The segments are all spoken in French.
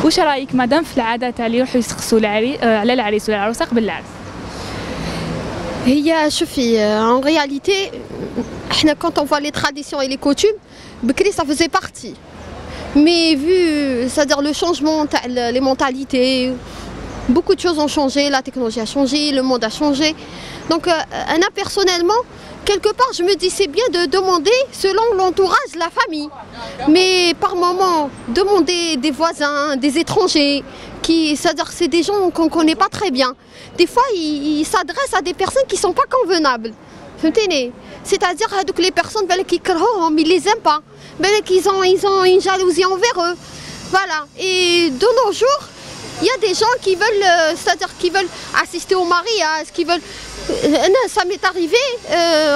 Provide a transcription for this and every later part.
واش رايك مدام في العاده تاع اللي يروحوا يسقسوا على العريس ولا العروسه قبل العرس؟ هي شوفي en réalité احنا quand on voit les traditions et les coutumes بكري ça faisait partie mais vu c'est-à-dire le changement les mentalités beaucoup de choses ont changé, la technologie a changé, le monde a changé donc Anna personnellement quelque part je me dis c'est bien de demander selon l'entourage, la famille mais par moment demander des voisins, des étrangers c'est-à-dire que c'est des gens qu'on ne connaît pas très bien. Des fois, ils s'adressent à des personnes qui ne sont pas convenables. C'est-à-dire que les personnes qui ils ne les aiment pas. Ils ont une jalousie envers eux. Voilà. Et de nos jours, il y a des gens qui veulent, c'est-à-dire qui veulent assister au mariage, qui veulent... Ça m'est arrivé,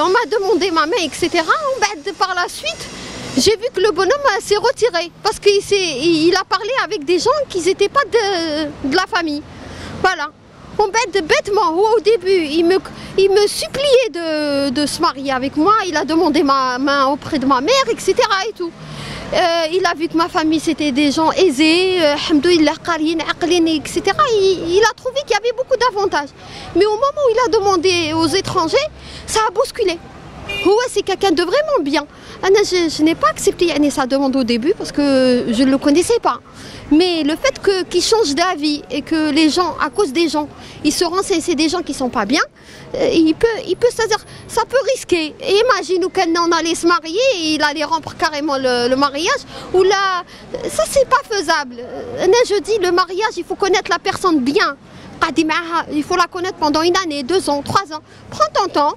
on m'a demandé ma main, etc. Par la suite, j'ai vu que le bonhomme s'est retiré parce qu'il a parlé avec des gens qui n'étaient pas de la famille. Voilà. Bêtement, au début, il me suppliait de se marier avec moi. Il a demandé ma main auprès de ma mère, etc. Et tout. Il a vu que ma famille c'était des gens aisés, etc. Il a trouvé qu'il y avait beaucoup d'avantages. Mais au moment où il a demandé aux étrangers, ça a bousculé. C'est quelqu'un de vraiment bien. Je n'ai pas accepté sa demande au début parce que je ne le connaissais pas. Mais le fait qu'il change d'avis et que les gens, à cause des gens, ils se renseignent, c'est des gens qui ne sont pas bien, c'est-à-dire, ça peut risquer. Et imagine qu'on allait se marier et il allait rompre carrément le mariage, ou là, ça c'est pas faisable. Je dis, le mariage, il faut connaître la personne bien. Il faut la connaître pendant 1 année, 2 ans, 3 ans. Prends ton temps.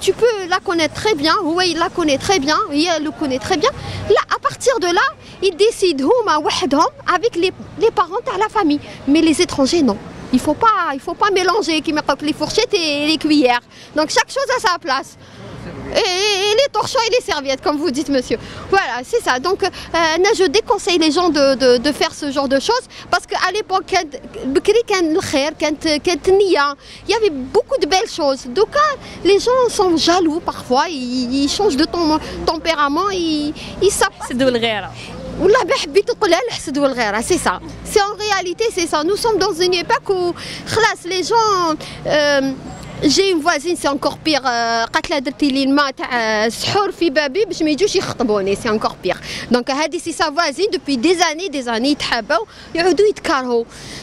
Tu peux la connaître très bien, il la connaît très bien, elle le connaît très bien. Là, à partir de là, ils décident avec les parents à la famille. Mais les étrangers, non. Il faut pas mélanger les fourchettes et les cuillères. Donc chaque chose a sa place. Et les torchons et les serviettes, comme vous dites, monsieur. Voilà, c'est ça. Donc, je déconseille les gens de faire ce genre de choses parce qu'à l'époque, il y avait beaucoup de belles choses. Donc, les gens sont jaloux parfois, ils changent de tempérament, ils savent. C'est ça. C'est en réalité, c'est ça. Nous sommes dans une époque où les gens... J'ai une voisine, c'est encore pire. C'est encore pire. Donc, c'est sa voisine depuis des années,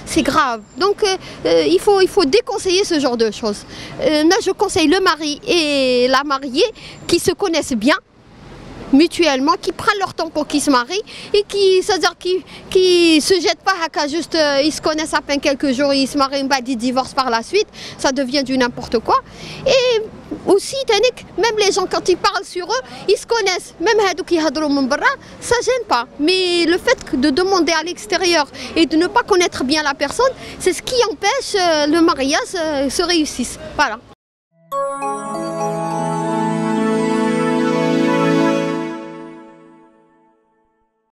c'est grave. Donc, il faut déconseiller ce genre de choses. Là, je conseille le mari et la mariée qui se connaissent bien mutuellement, qui prennent leur temps pour qu'ils se marient et c'est-à-dire qui se jettent pas à juste ils se connaissent à peine quelques jours, ils se marient, ils divorcent par la suite, ça devient du n'importe quoi. Et aussi, même les gens quand ils parlent sur eux, ils se connaissent, même ça gêne pas. Mais le fait de demander à l'extérieur et de ne pas connaître bien la personne, c'est ce qui empêche le mariage se réussisse. Voilà.